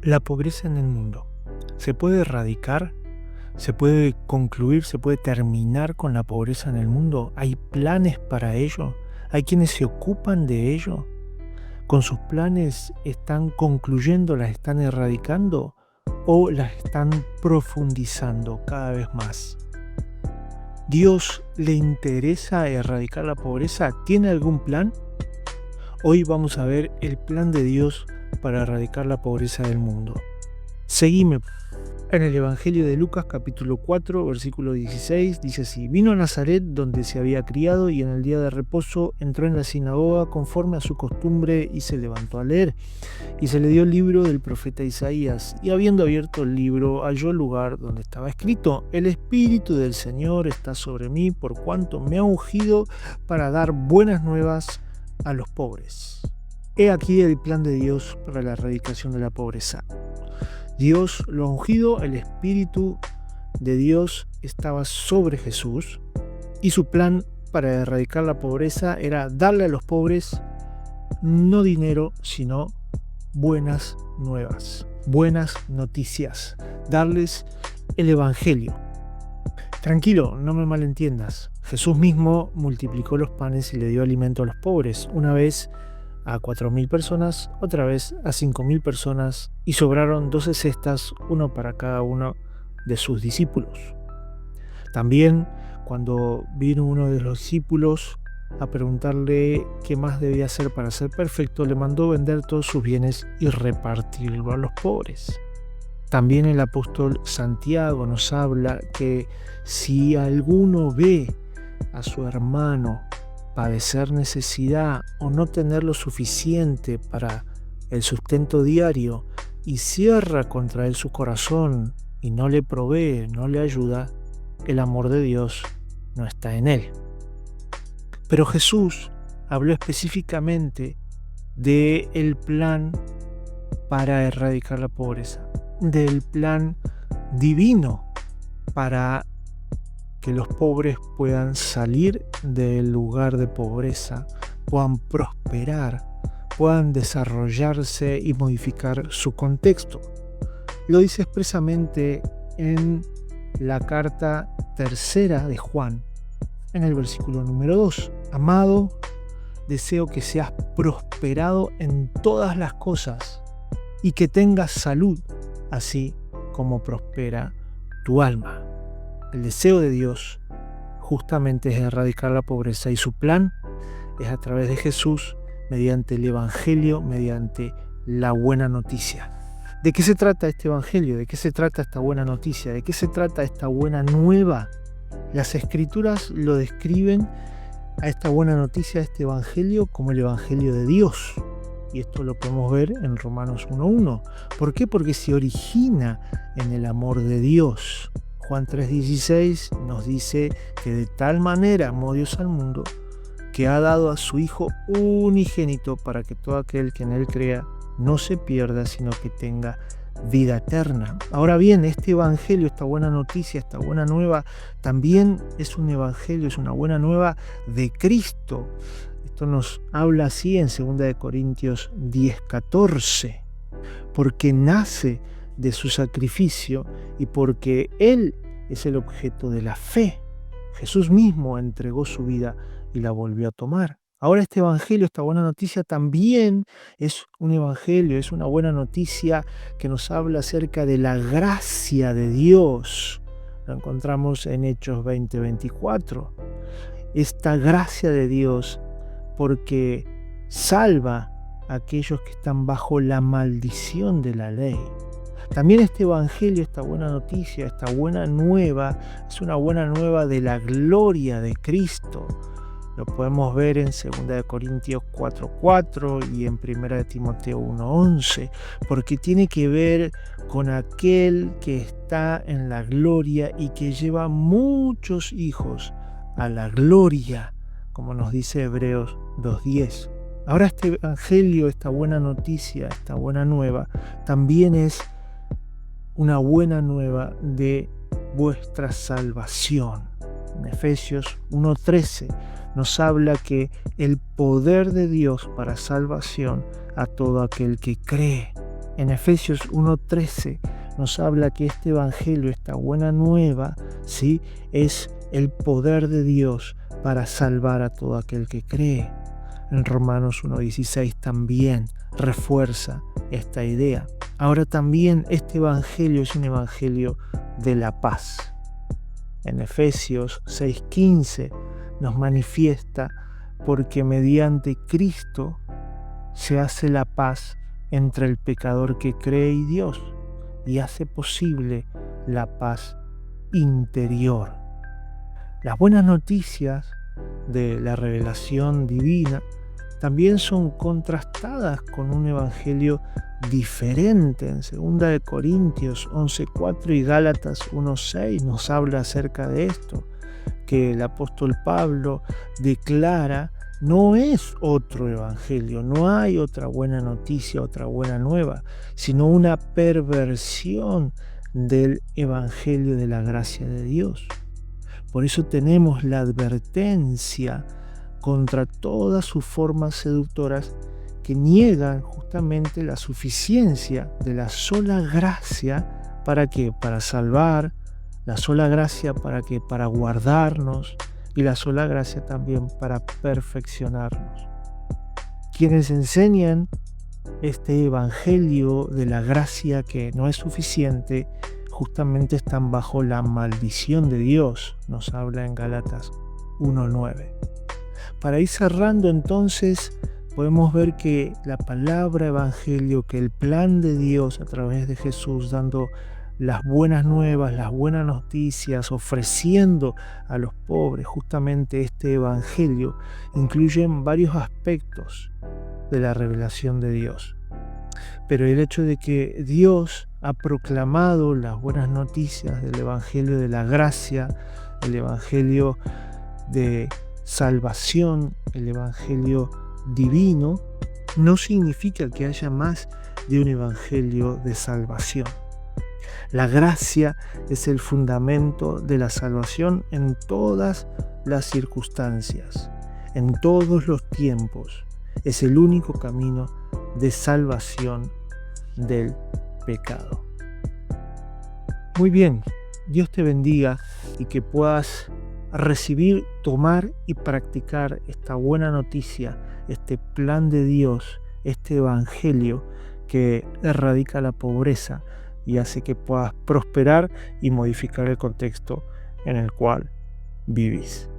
La pobreza en el mundo. ¿Se puede erradicar? ¿Se puede concluir? ¿Se puede terminar con la pobreza en el mundo? ¿Hay planes para ello? ¿Hay quienes se ocupan de ello? ¿Con sus planes están concluyendo, las están erradicando o las están profundizando cada vez más? ¿Dios le interesa erradicar la pobreza? ¿Tiene algún plan? Hoy vamos a ver el plan de Dios para erradicar la pobreza del mundo. Seguime. En el Evangelio de Lucas capítulo 4 versículo 16 dice así: vino a Nazaret donde se había criado y en el día de reposo entró en la sinagoga conforme a su costumbre y se levantó a leer. Y se le dio el libro del profeta Isaías, y habiendo abierto el libro halló el lugar donde estaba escrito: el Espíritu del Señor está sobre mí, por cuanto me ha ungido para dar buenas nuevas a los pobres. He aquí el plan de Dios para la erradicación de la pobreza. Dios lo ha ungido, el Espíritu de Dios estaba sobre Jesús, y su plan para erradicar la pobreza era darle a los pobres no dinero, sino buenas nuevas, buenas noticias, darles el Evangelio. Tranquilo, no me malentiendas. Jesús mismo multiplicó los panes y le dio alimento a los pobres, una vez a 4.000 personas, otra vez a 5.000 personas, y sobraron 12 cestas, uno para cada uno de sus discípulos. También, cuando vino uno de los discípulos a preguntarle qué más debía hacer para ser perfecto, le mandó vender todos sus bienes y repartirlo a los pobres. También el apóstol Santiago nos habla que si alguno ve a su hermano padecer necesidad o no tener lo suficiente para el sustento diario y cierra contra él su corazón y no le provee, no le ayuda, el amor de Dios no está en él. Pero Jesús habló específicamente del plan para erradicar la pobreza, del plan divino para que los pobres puedan salir del lugar de pobreza, puedan prosperar, puedan desarrollarse y modificar su contexto. Lo dice expresamente en la carta tercera de Juan, en el versículo número 2. Amado, deseo que seas prosperado en todas las cosas y que tengas salud, así como prospera tu alma. El deseo de Dios justamente es erradicar la pobreza, y su plan es a través de Jesús, mediante el Evangelio, mediante la buena noticia. ¿De qué se trata este Evangelio? ¿De qué se trata esta buena noticia? ¿De qué se trata esta buena nueva? Las Escrituras lo describen a esta buena noticia, a este Evangelio, como el Evangelio de Dios. Y esto lo podemos ver en Romanos 1:1. ¿Por qué? Porque se origina en el amor de Dios. Juan 3:16 nos dice que de tal manera amó Dios al mundo que ha dado a su Hijo unigénito para que todo aquel que en él crea no se pierda, sino que tenga vida eterna. Ahora bien, este Evangelio, esta buena noticia, esta buena nueva, también es un Evangelio, es una buena nueva de Cristo. Esto nos habla así en 2 Corintios 10:14, porque nace de su sacrificio y porque Él es el objeto de la fe. Jesús mismo entregó su vida y la volvió a tomar. Ahora este Evangelio, esta buena noticia, también es un Evangelio, es una buena noticia que nos habla acerca de la gracia de Dios. Lo encontramos en Hechos 20:24. Esta gracia de Dios, porque salva a aquellos que están bajo la maldición de la ley. También este Evangelio, esta buena noticia, esta buena nueva, es una buena nueva de la gloria de Cristo. Lo podemos ver en 2 Corintios 4:4 y en 1 Timoteo 1:11, porque tiene que ver con aquel que está en la gloria y que lleva muchos hijos a la gloria, como nos dice Hebreos 2:10. Ahora este Evangelio, esta buena noticia, esta buena nueva, también es una buena nueva de vuestra salvación. En Efesios 1:13 nos habla que el poder de Dios para salvación a todo aquel que cree. En Efesios 1:13 nos habla que este evangelio, esta buena nueva, ¿sí?, es el poder de Dios para salvar a todo aquel que cree. En Romanos 1:16 también refuerza esta idea. Ahora también este evangelio es un evangelio de la paz. En Efesios 6:15 nos manifiesta porque mediante Cristo se hace la paz entre el pecador que cree y Dios, y hace posible la paz interior. Las buenas noticias de la revelación divina también son contrastadas con un evangelio diferente. En 2 Corintios 11:4 y Gálatas 1:6 nos habla acerca de esto, que el apóstol Pablo declara: no es otro evangelio, no hay otra buena noticia, otra buena nueva, sino una perversión del evangelio de la gracia de Dios. Por eso tenemos la advertencia contra todas sus formas seductoras que niegan justamente la suficiencia de la sola gracia. ¿Para qué? Para salvar, la sola gracia para guardarnos, y la sola gracia también para perfeccionarnos. Quienes enseñan este evangelio de la gracia que no es suficiente, justamente están bajo la maldición de Dios, nos habla en Gálatas 1:9. Para ir cerrando entonces, podemos ver que la palabra evangelio, que el plan de Dios a través de Jesús, dando las buenas nuevas, las buenas noticias, ofreciendo a los pobres justamente este evangelio, incluyen varios aspectos de la revelación de Dios. Pero el hecho de que Dios ha proclamado las buenas noticias del evangelio de la gracia, el evangelio de salvación, el evangelio divino, no significa que haya más de un evangelio de salvación. La gracia es el fundamento de la salvación en todas las circunstancias, en todos los tiempos. Es el único camino de salvación del pecado. Muy bien, Dios te bendiga y que puedas recibir, tomar y practicar esta buena noticia, este plan de Dios, este evangelio que erradica la pobreza y hace que puedas prosperar y modificar el contexto en el cual vivís.